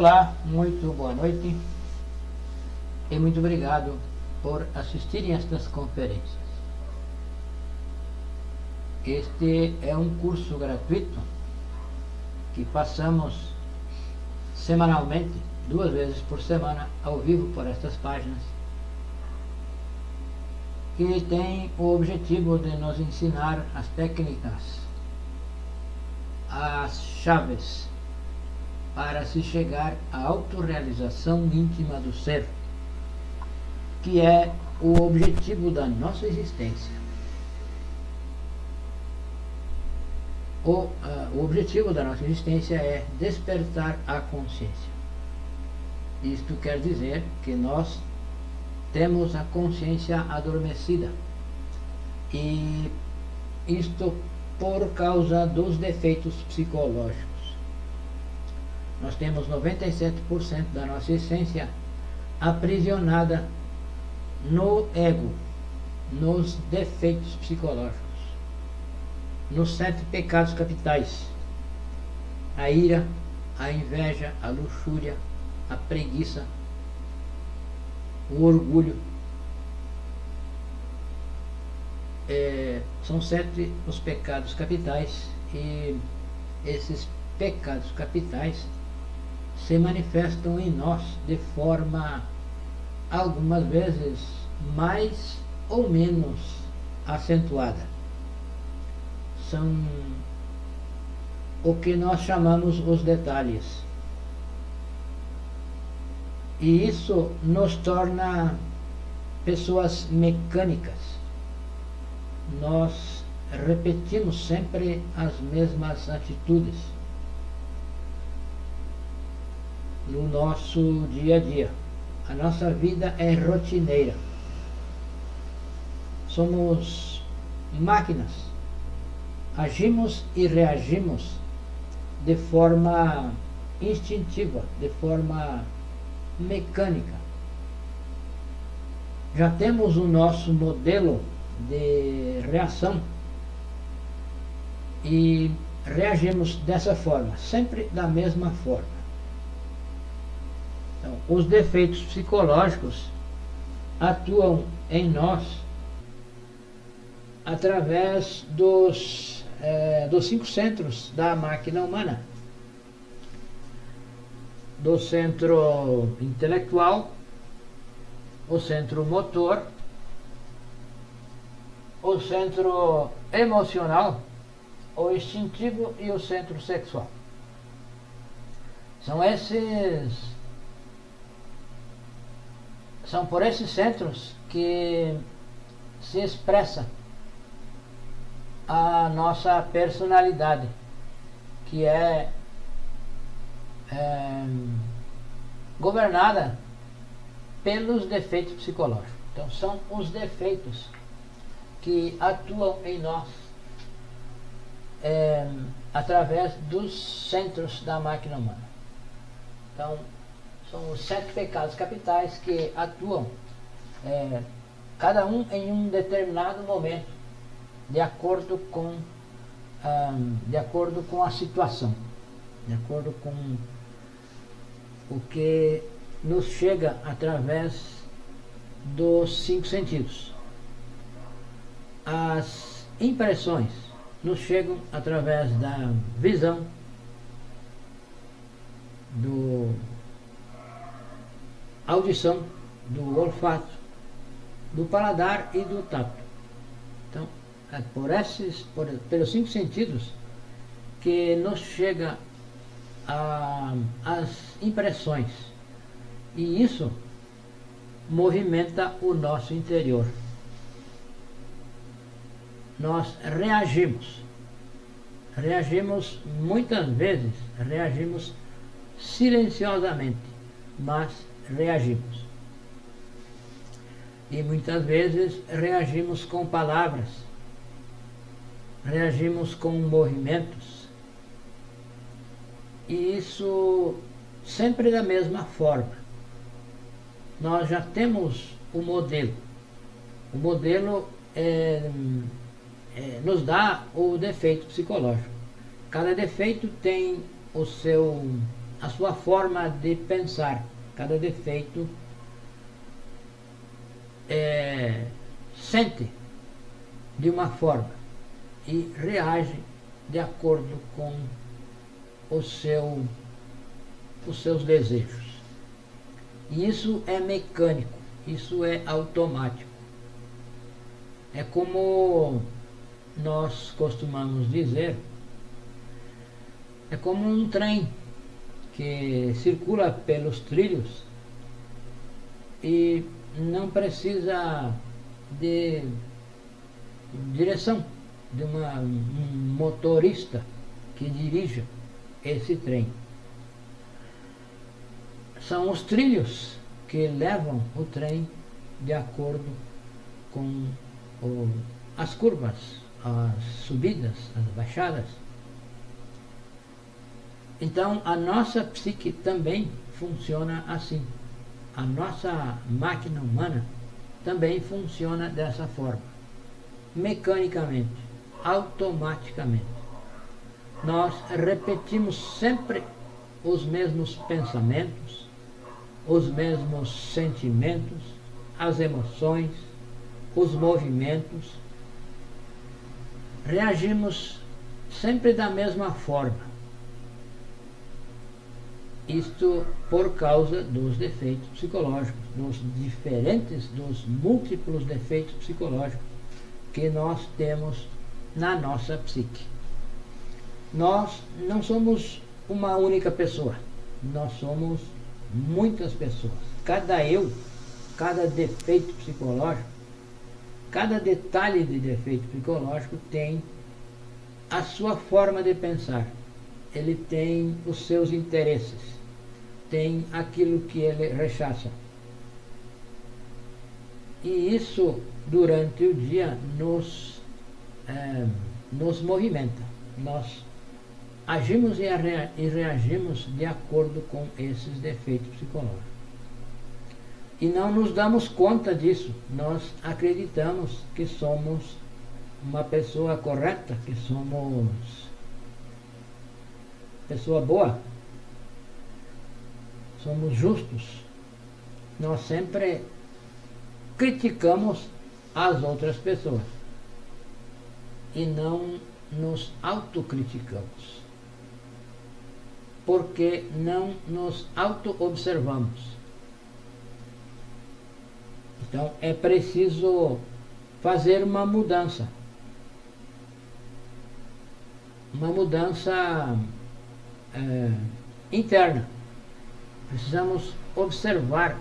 Olá, muito boa noite e muito obrigado por assistirem estas conferências. Este é um curso gratuito que passamos semanalmente, 2 vezes por semana, ao vivo por estas páginas, que tem o objetivo de nos ensinar as técnicas, as chaves para se chegar à autorrealização íntima do ser, que é o objetivo da nossa existência. O objetivo da nossa existência é despertar a consciência. Isto quer dizer que nós temos a consciência adormecida, e isto por causa dos defeitos psicológicos. Nós temos 97% da nossa essência aprisionada no ego, nos defeitos psicológicos, nos 7 pecados capitais: a ira, a inveja, a luxúria, a preguiça, o orgulho. São 7 os pecados capitais, e esses pecados capitais se manifestam em nós de forma, algumas vezes, mais ou menos acentuada. São o que nós chamamos os detalhes. E isso nos torna pessoas mecânicas. Nós repetimos sempre as mesmas atitudes no nosso dia a dia. A nossa vida é rotineira. Somos máquinas. Agimos e reagimos de forma instintiva, de forma mecânica. Já temos o nosso modelo de reação e reagimos dessa forma, sempre da mesma forma. Então, os defeitos psicológicos atuam em nós através dos 5 centros da máquina humana: do centro intelectual, o centro motor, o centro emocional, o instintivo e o centro sexual. São por esses centros que se expressa a nossa personalidade, que é governada pelos defeitos psicológicos. Então, são os defeitos que atuam em nós através dos centros da máquina humana. Então, são os 7 pecados capitais que atuam, cada um em um determinado momento, de acordo com a situação, de acordo com o que nos chega através dos 5 sentidos. As impressões nos chegam através da visão, do audição, do olfato, do paladar e do tato. Então, pelos 5 sentidos que nos chega as impressões, e isso movimenta o nosso interior. Nós reagimos muitas vezes, reagimos silenciosamente, mas reagimos. E muitas vezes reagimos com palavras, reagimos com movimentos, e isso sempre da mesma forma. Nós já temos o modelo. O modelo nos dá o defeito psicológico. Cada defeito tem o seu a sua forma de pensar. Cada defeito sente de uma forma e reage de acordo com os seus desejos. E isso é mecânico, isso é automático. É como nós costumamos dizer, é como um trem que circula pelos trilhos e não precisa de direção, de um motorista que dirija esse trem. São os trilhos que levam o trem de acordo com as curvas, as subidas, as baixadas. Então a nossa psique também funciona assim. A nossa máquina humana também funciona dessa forma, mecanicamente, automaticamente. Nós repetimos sempre os mesmos pensamentos, os mesmos sentimentos, as emoções, os movimentos. Reagimos sempre da mesma forma. Isto por causa dos defeitos psicológicos, dos múltiplos defeitos psicológicos que nós temos na nossa psique. Nós não somos uma única pessoa, nós somos muitas pessoas. Cada eu, cada defeito psicológico, cada detalhe de defeito psicológico tem a sua forma de pensar. Ele tem os seus interesses, tem aquilo que ele rechaça. E isso, durante o dia, nos movimenta. Nós agimos e reagimos de acordo com esses defeitos psicológicos. E não nos damos conta disso. Nós acreditamos que somos uma pessoa correta, que somos pessoa boa, somos justos. Nós sempre criticamos as outras pessoas e não nos autocriticamos, porque não nos auto-observamos. Então é preciso fazer uma mudança interna. Precisamos observar,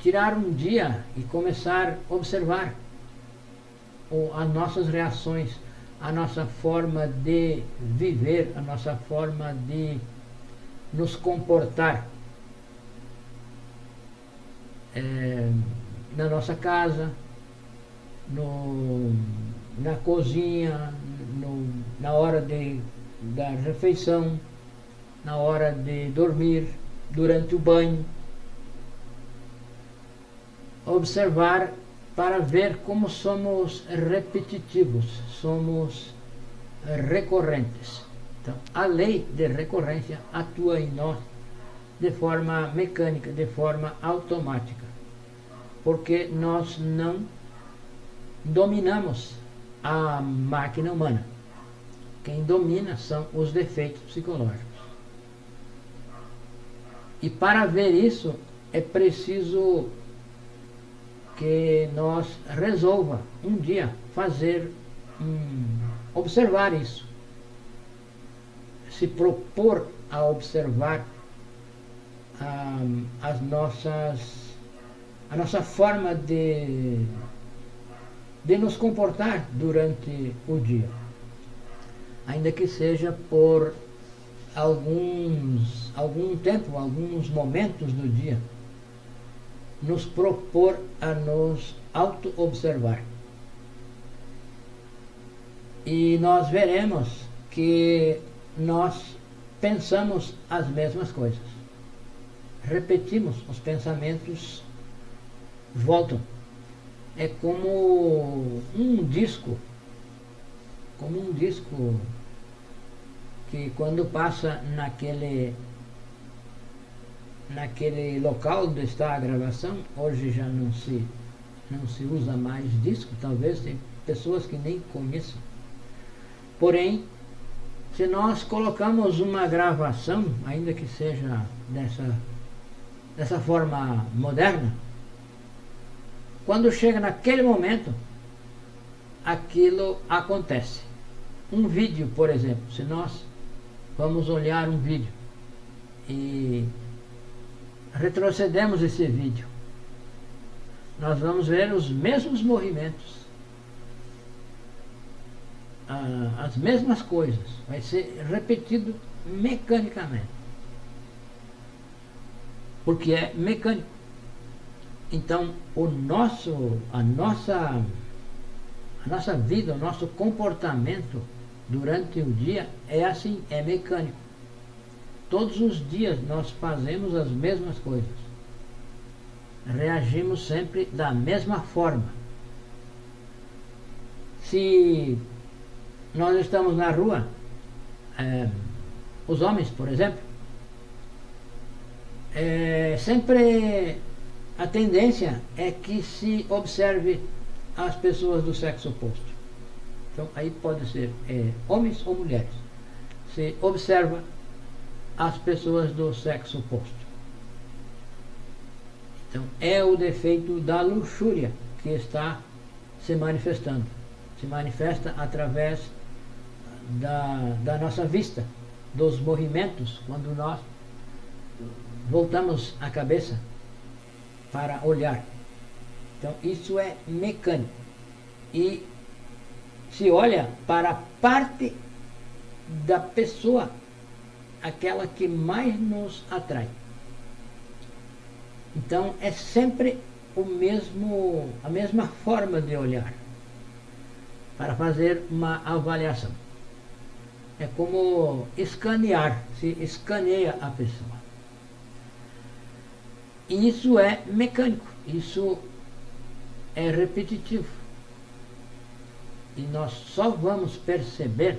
tirar um dia e começar a observar as nossas reações, a nossa forma de viver, a nossa forma de nos comportar na nossa casa, na cozinha, na hora da refeição, na hora de dormir, durante o banho. Observar para ver como somos repetitivos, somos recorrentes. Então, a lei de recorrência atua em nós de forma mecânica, de forma automática, porque nós não dominamos a máquina humana. Quem domina são os defeitos psicológicos. E para ver isso, é preciso que nós resolva um dia observar isso. Se propor a observar a nossa forma de nos comportar durante o dia. Ainda que seja por algum tempo, alguns momentos do dia, nos propor a nos auto-observar. E nós veremos que nós pensamos as mesmas coisas. Repetimos, os pensamentos voltam. É como um disco que quando passa naquele local onde está a gravação, hoje já não se usa mais disco, talvez tem pessoas que nem conheçam. Porém, se nós colocamos uma gravação, ainda que seja dessa forma moderna, quando chega naquele momento, aquilo acontece. Um vídeo, por exemplo, se nós vamos olhar um vídeo e retrocedemos esse vídeo, nós vamos ver os mesmos movimentos, as mesmas coisas, vai ser repetido mecanicamente, porque é mecânico. Então a nossa vida, o nosso comportamento durante o dia é assim, é mecânico. Todos os dias nós fazemos as mesmas coisas, reagimos sempre da mesma forma. Se nós estamos na rua, os homens, por exemplo, sempre a tendência é que se observe as pessoas do sexo oposto. Então aí pode ser homens ou mulheres. Se observa as pessoas do sexo oposto. Então é o defeito da luxúria que está se manifestando. Se manifesta através da nossa vista, dos movimentos, quando nós voltamos a cabeça para olhar. Então isso é mecânico. E se olha para a parte da pessoa, aquela que mais nos atrai. Então é sempre a mesma forma de olhar para fazer uma avaliação. É como escanear, se escaneia a pessoa. E isso é mecânico, isso é repetitivo. E nós só vamos perceber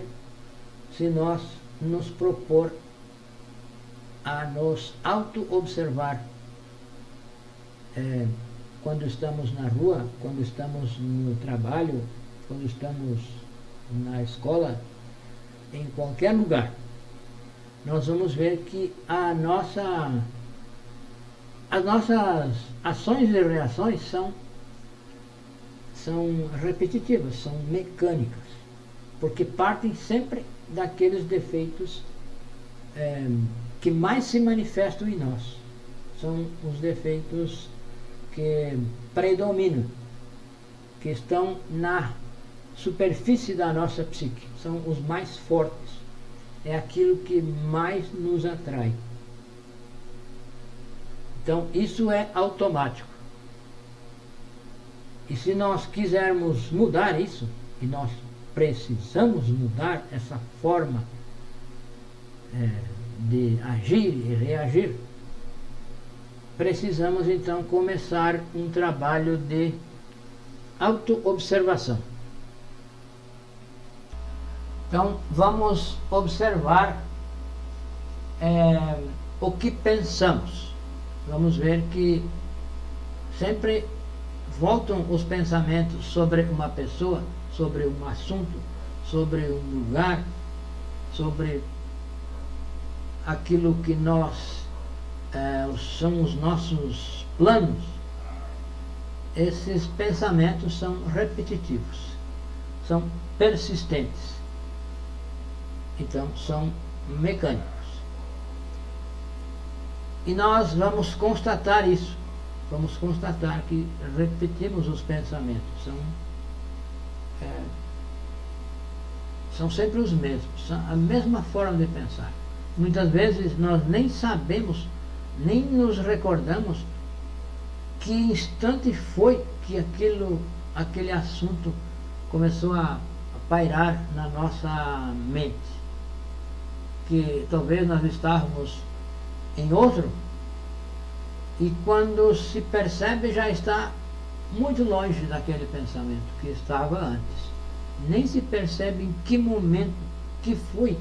se nós nos propor a nos auto-observar quando estamos na rua, quando estamos no trabalho, quando estamos na escola, em qualquer lugar. Nós vamos ver que as nossas ações e reações são repetitivas, são mecânicas, porque partem sempre daqueles defeitos que mais se manifestam em nós. São os defeitos que predominam, que estão na superfície da nossa psique, são os mais fortes, é aquilo que mais nos atrai. Então isso é automático. E se nós quisermos mudar isso, e nós precisamos mudar essa forma de agir e reagir, precisamos então começar um trabalho de auto-observação. Então vamos observar o que pensamos. Vamos ver que sempre voltam os pensamentos sobre uma pessoa, sobre um assunto, sobre um lugar, sobre aquilo que são os nossos planos. Esses pensamentos são repetitivos, são persistentes, então são mecânicos. E nós vamos constatar isso, vamos constatar que repetimos os pensamentos, são sempre os mesmos, são a mesma forma de pensar. Muitas vezes nós nem sabemos, nem nos recordamos que instante foi que aquele assunto começou a pairar na nossa mente. Que talvez nós estávamos em outro, e quando se percebe já está muito longe daquele pensamento que estava antes. Nem se percebe em que momento que foi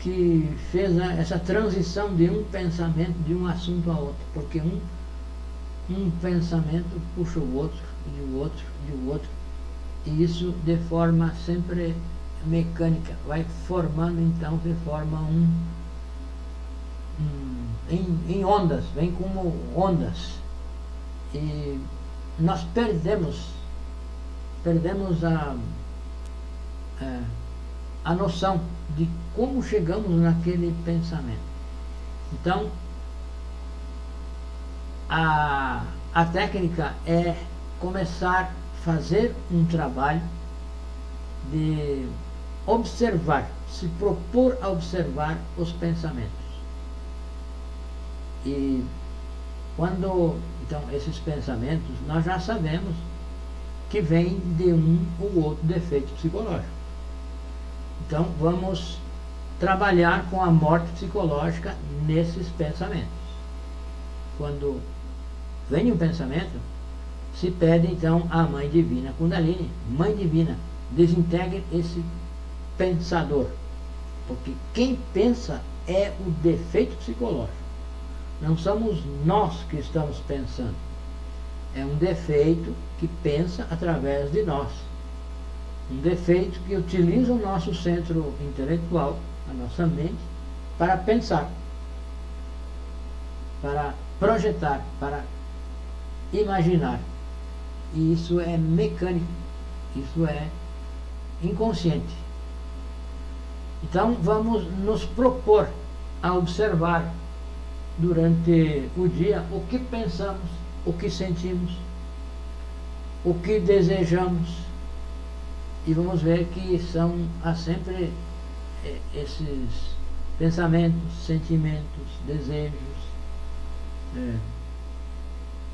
que fez essa transição de um pensamento, de um assunto a outro, porque um pensamento puxa o outro, e o outro, e o outro, e isso de forma sempre mecânica, vai formando, então se forma em ondas, vem como ondas, e nós perdemos a noção de como chegamos naquele pensamento. Então, a técnica é começar a fazer um trabalho de observar, se propor a observar os pensamentos. E quando, então, esses pensamentos, nós já sabemos que vêm de um ou outro defeito psicológico. Então, vamos trabalhar com a morte psicológica nesses pensamentos. Quando vem um pensamento, se pede então à Mãe Divina Kundalini: Mãe Divina, desintegre esse pensador, porque quem pensa é o defeito psicológico. Não somos nós que estamos pensando, é um defeito que pensa através de nós, um defeito que utiliza o nosso centro intelectual, a nossa mente, para pensar, para projetar, para imaginar. E isso é mecânico, isso é inconsciente. Então vamos nos propor a observar durante o dia o que pensamos, o que sentimos, o que desejamos, e vamos ver que há sempre esses pensamentos, sentimentos, desejos,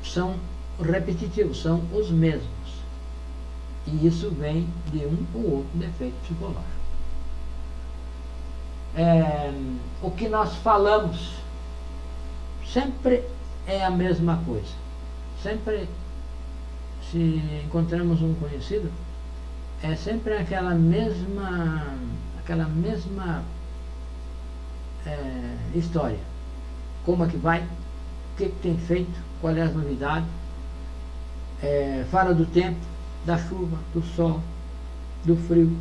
são repetitivos, são os mesmos, e isso vem de um ou outro defeito psicológico. O que nós falamos sempre é a mesma coisa. Sempre, se encontramos um conhecido, é sempre aquela mesma história. Como é que vai? O que tem feito? Qual é as novidades? Fala do tempo, da chuva, do sol, do frio.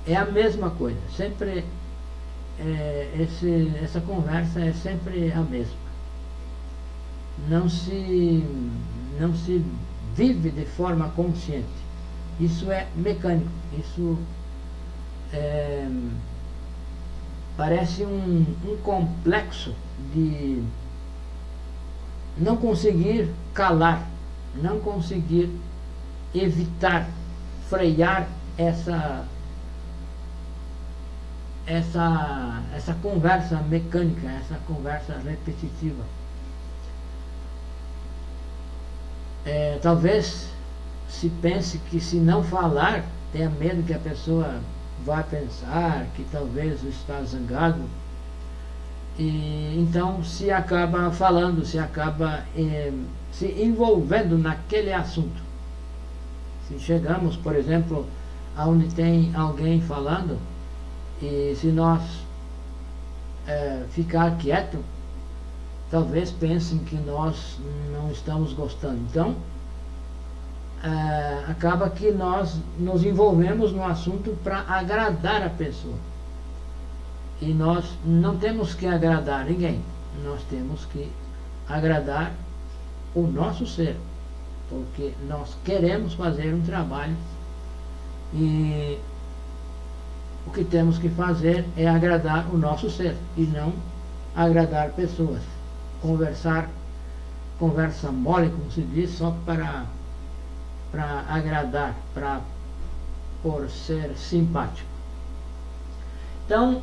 É a mesma coisa. Sempre essa conversa é sempre a mesma. Não se vive de forma consciente. Isso é mecânico. Isso parece um complexo de não conseguir calar, não conseguir evitar, frear essa conversa mecânica, essa conversa repetitiva. Talvez se pense que, se não falar, tenha medo que a pessoa vá pensar que talvez está zangado, e então se acaba falando, se acaba se envolvendo naquele assunto. Se chegamos, por exemplo, aonde tem alguém falando, e se nós ficar quieto, talvez pensem que nós não estamos gostando. Então, acaba que nós nos envolvemos no assunto para agradar a pessoa. E nós não temos que agradar ninguém. Nós temos que agradar o nosso ser, porque nós queremos fazer um trabalho, e o que temos que fazer é agradar o nosso ser e não agradar pessoas. Conversa mole, como se diz, só para agradar, por ser simpático. Então,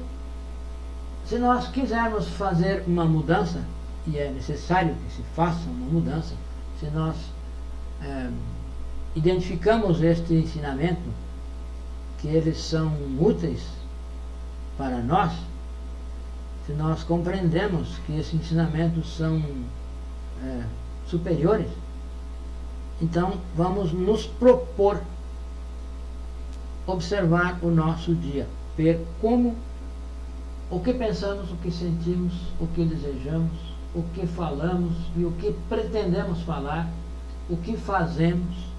se nós quisermos fazer uma mudança, e é necessário que se faça uma mudança, se nós identificamos este ensinamento, que eles são úteis para nós, se nós compreendemos que esses ensinamentos são superiores, então vamos nos propor observar o nosso dia, ver como o que pensamos, o que sentimos, o que desejamos, o que falamos e o que pretendemos falar, o que fazemos,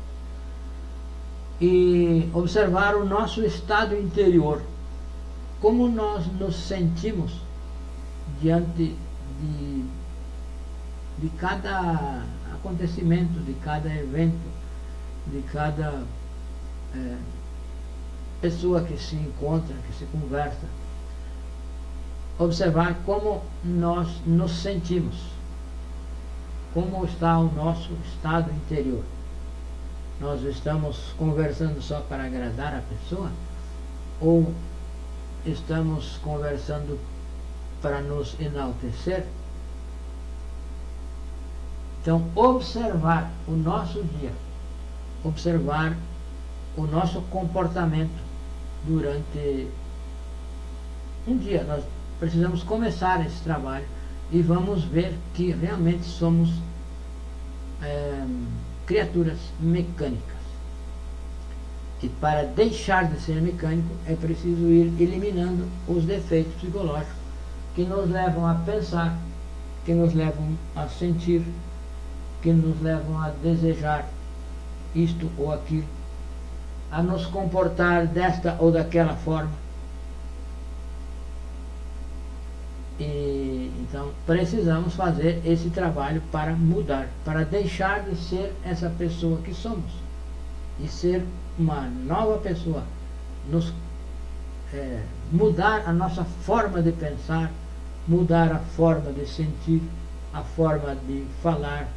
e observar o nosso estado interior, como nós nos sentimos diante de cada acontecimento, de cada evento, de cada pessoa que se encontra, que se conversa. Observar como nós nos sentimos, como está o nosso estado interior. Nós estamos conversando só para agradar a pessoa ou estamos conversando para nos enaltecer? Então, observar o nosso dia, observar o nosso comportamento durante um dia. Nós precisamos começar esse trabalho e vamos ver que realmente somos criaturas mecânicas. E para deixar de ser mecânico é preciso ir eliminando os defeitos psicológicos que nos levam a pensar, que nos levam a sentir, que nos levam a desejar isto ou aquilo, a nos comportar desta ou daquela forma. E então precisamos fazer esse trabalho para mudar, para deixar de ser essa pessoa que somos e ser uma nova pessoa, mudar a nossa forma de pensar, mudar a forma de sentir, a forma de falar,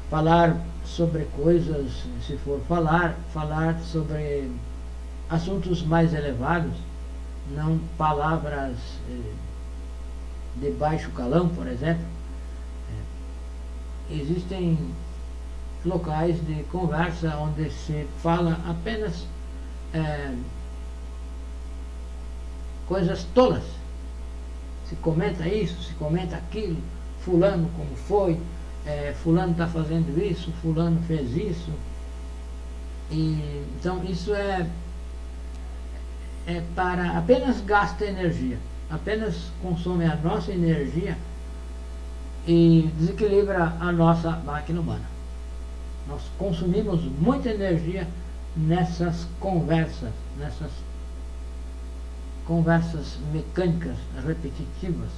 falar sobre coisas, se for falar sobre assuntos mais elevados, não palavras de baixo calão, por exemplo. Existem locais de conversa onde se fala apenas coisas tolas. Se comenta isso, se comenta aquilo, fulano como foi, fulano está fazendo isso, fulano fez isso. E, então isso para apenas gasta energia, apenas consome a nossa energia e desequilibra a nossa máquina humana. Nós consumimos muita energia nessas conversas mecânicas, repetitivas,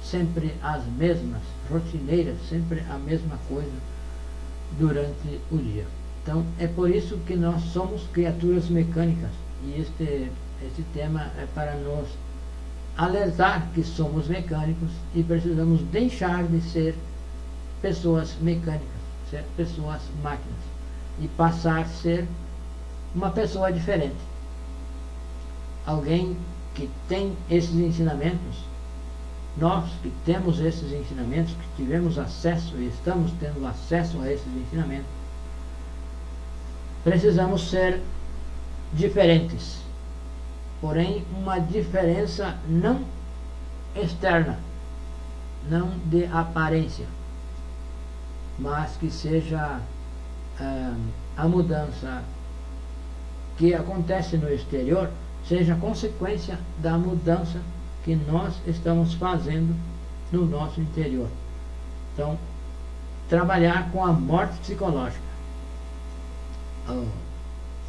sempre as mesmas, rotineiras, sempre a mesma coisa durante o dia. Então é por isso que nós somos criaturas mecânicas, e este tema é para nos alertar que somos mecânicos e precisamos deixar de ser pessoas mecânicas, ser pessoas máquinas, e passar a ser uma pessoa diferente. Alguém que tem esses ensinamentos, nós que temos esses ensinamentos, que tivemos acesso e estamos tendo acesso a esses ensinamentos, precisamos ser diferentes, porém uma diferença não externa, não de aparência, mas que seja a mudança que acontece no exterior seja consequência da mudança que nós estamos fazendo no nosso interior. Então, trabalhar com a morte psicológica.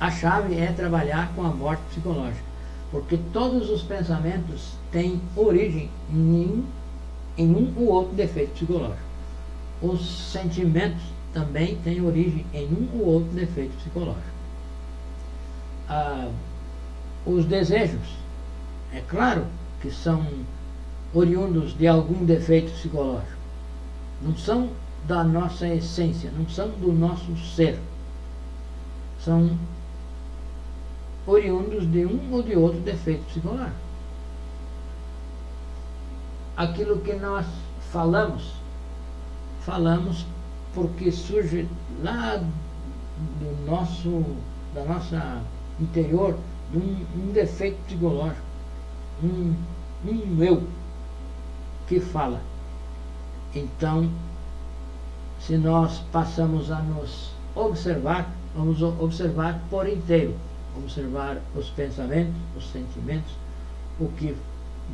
A chave é trabalhar com a morte psicológica, porque todos os pensamentos têm origem em um ou outro defeito psicológico. Os sentimentos também têm origem em um ou outro defeito psicológico. Os desejos, é claro que são oriundos de algum defeito psicológico. Não são da nossa essência, não são do nosso ser. São oriundos de um ou de outro defeito psicológico. Aquilo que nós falamos porque surge lá do nossa interior, de um defeito psicológico, um eu que fala. Então, se nós passamos a nos observar, vamos observar por inteiro, observar os pensamentos, os sentimentos, o que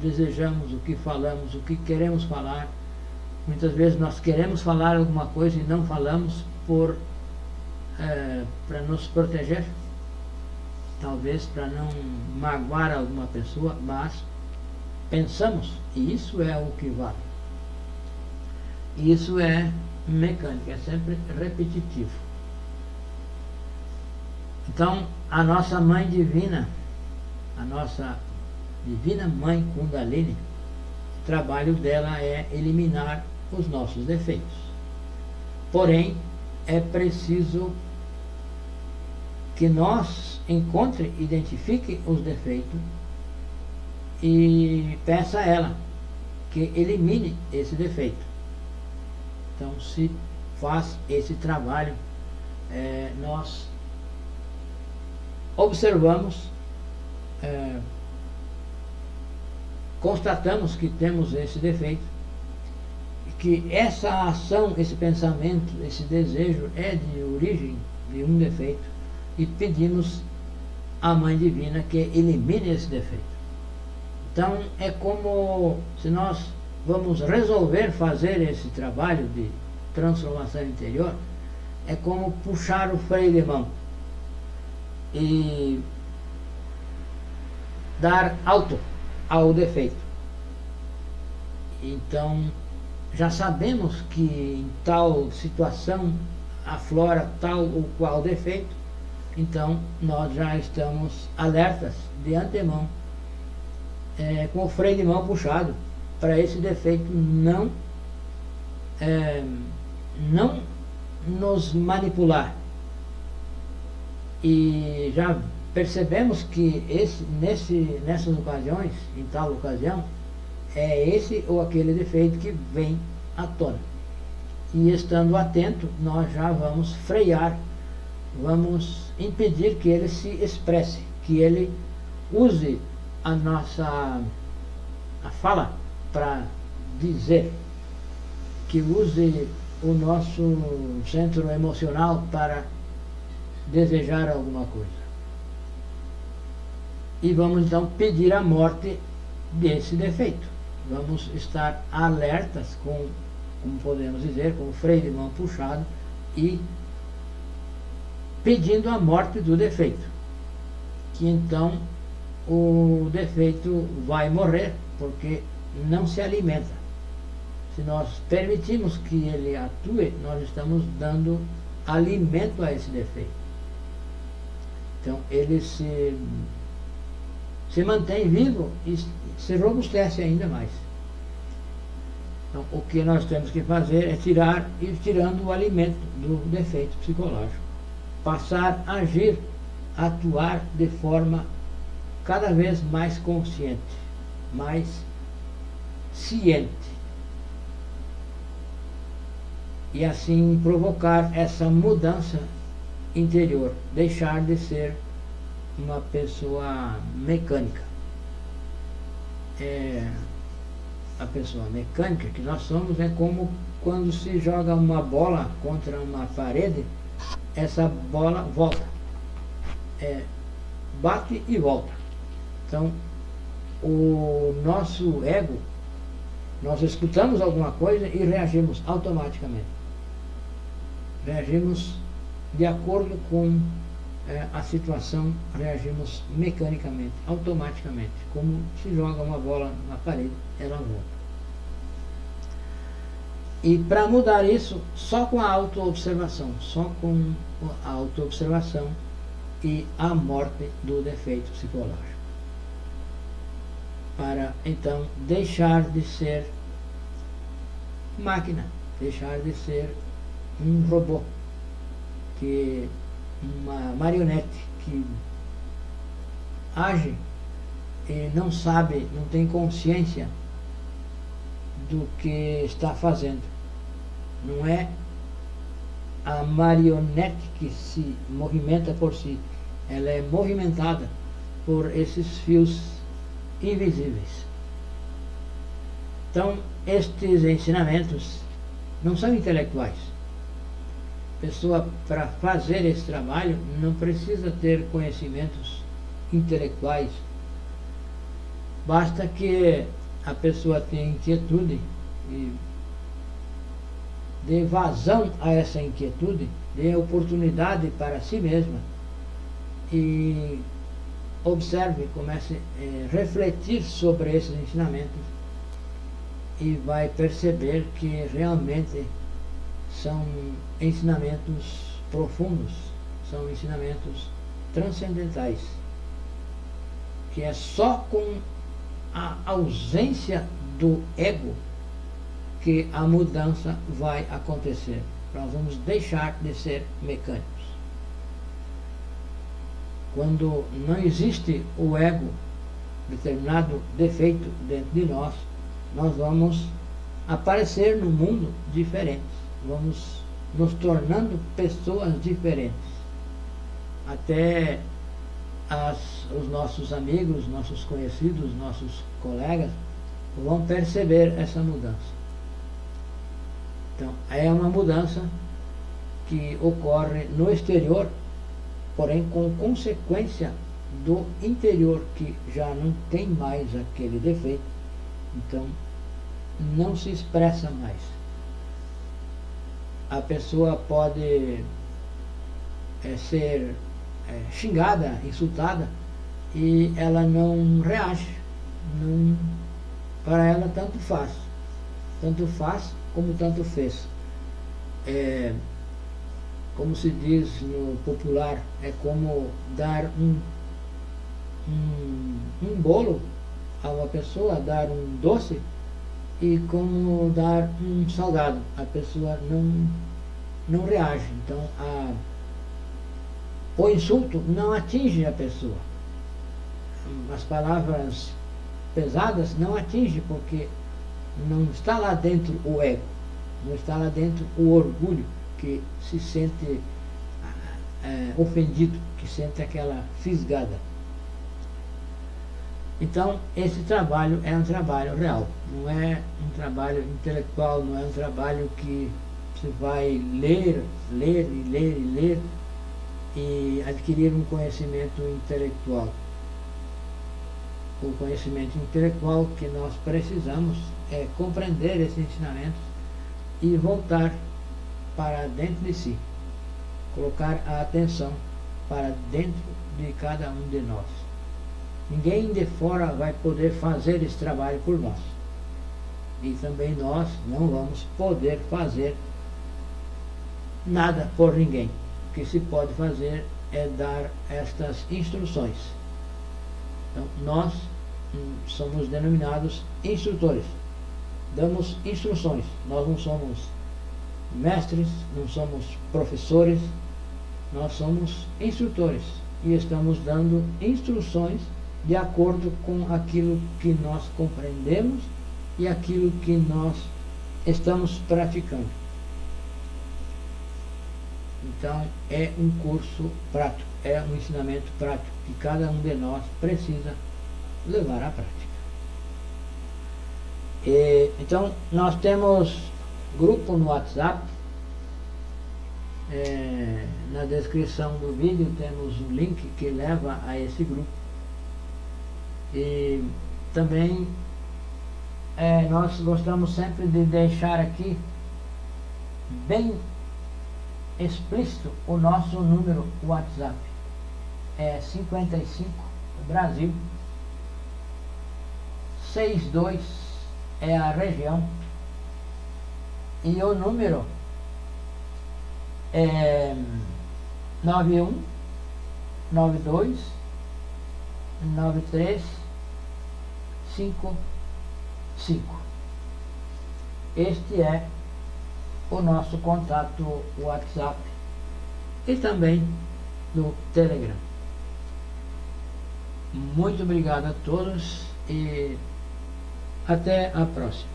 desejamos, o que falamos, o que queremos falar. Muitas vezes nós queremos falar alguma coisa e não falamos para nos proteger, talvez para não magoar alguma pessoa, mas pensamos, e isso é o que vale. Isso é mecânica, é sempre repetitivo. Então, a nossa mãe divina, a nossa divina mãe Kundalini, o trabalho dela é eliminar os nossos defeitos. Porém, é preciso que nós identifique os defeitos e peça a ela que elimine esse defeito. Então, se faz esse trabalho, nós observamos, constatamos que temos esse defeito, que essa ação, esse pensamento, esse desejo é de origem de um defeito, e pedimos à Mãe Divina que elimine esse defeito. Então é como se nós vamos resolver fazer esse trabalho de transformação interior, é como puxar o freio de mão e dar alto ao defeito. Então já sabemos que em tal situação aflora tal ou qual defeito, então nós já estamos alertas de antemão, com o freio de mão puxado, para esse defeito não nos manipular. E já percebemos que nessas ocasiões, em tal ocasião, é esse ou aquele defeito que vem à tona. E estando atento, nós já vamos frear, vamos impedir que ele se expresse, que ele use a fala para dizer, que use o nosso centro emocional para desejar alguma coisa. E vamos então pedir a morte desse defeito. Vamos estar alertas como podemos dizer, com o freio de mão puxado e pedindo a morte do defeito. Que então o defeito vai morrer, porque não se alimenta. Se nós permitimos que ele atue, nós estamos dando alimento a esse defeito. Então ele se mantém vivo e se robustece ainda mais. Então, o que nós temos que fazer é ir tirando o alimento do defeito psicológico, passar a agir, atuar de forma cada vez mais consciente, mais ciente, e assim provocar essa mudança interior, deixar de ser uma pessoa mecânica. A pessoa mecânica que nós somos é como quando se joga uma bola contra uma parede, essa bola volta, bate e volta. Então o nosso ego, nós escutamos alguma coisa e reagimos automaticamente, reagimos de acordo com a situação, reagimos mecanicamente, automaticamente, como se joga uma bola na parede, ela volta. E para mudar isso, só com a autoobservação, e a morte do defeito psicológico. Para então deixar de ser máquina, deixar de ser um robô, uma marionete que age e não sabe, não tem consciência do que está fazendo. Não é a marionete que se movimenta por si, ela é movimentada por esses fios invisíveis. Então, estes ensinamentos não são intelectuais. A pessoa, para fazer esse trabalho, não precisa ter conhecimentos intelectuais. Basta que a pessoa tenha inquietude e dê vazão a essa inquietude, dê oportunidade para si mesma e observe, comece a refletir sobre esses ensinamentos e vai perceber que realmente são ensinamentos profundos, são ensinamentos transcendentais, que é só com a ausência do ego que a mudança vai acontecer. Nós vamos deixar de ser mecânicos. Quando não existe o ego, determinado defeito dentro de nós, nós vamos aparecer no mundo diferentes, vamos nos tornando pessoas diferentes. Até os nossos amigos, nossos conhecidos, nossos colegas vão perceber essa mudança. Então, é uma mudança que ocorre no exterior, porém com consequência do interior, que já não tem mais aquele defeito, então não se expressa mais. A pessoa pode ser xingada, insultada, e ela não reage, para ela tanto faz como tanto fez. Como se diz no popular, é como dar um bolo a uma pessoa, dar um doce, e como dar um salgado. A pessoa não reage. Então o insulto não atinge a pessoa. As palavras pesadas não atingem, porque não está lá dentro o ego, não está lá dentro o orgulho, que se sente ofendido, que sente aquela fisgada. Então, esse trabalho é um trabalho real, não é um trabalho intelectual, não é um trabalho que você vai ler e adquirir um conhecimento intelectual. O conhecimento intelectual que nós precisamos é compreender esses ensinamentos e voltar para dentro de si, colocar a atenção para dentro de cada um de nós. Ninguém de fora vai poder fazer esse trabalho por nós, e também nós não vamos poder fazer nada por ninguém. O que se pode fazer é dar estas instruções. Então, nós somos denominados instrutores, damos instruções. Nós não somos mestres, não somos professores, nós somos instrutores e estamos dando instruções de acordo com aquilo que nós compreendemos e aquilo que nós estamos praticando. Então, é um curso prático, é um ensinamento prático que cada um de nós precisa levar à prática. Então, nós temos grupo no WhatsApp. Na descrição do vídeo temos o link que leva a esse grupo. E também nós gostamos sempre de deixar aqui bem explícito o nosso número WhatsApp. É 55 Brasil, 62 é a região, e o número é 91 92 93 55. Este é o nosso contato WhatsApp e também no Telegram. Muito obrigado a todos e até a próxima.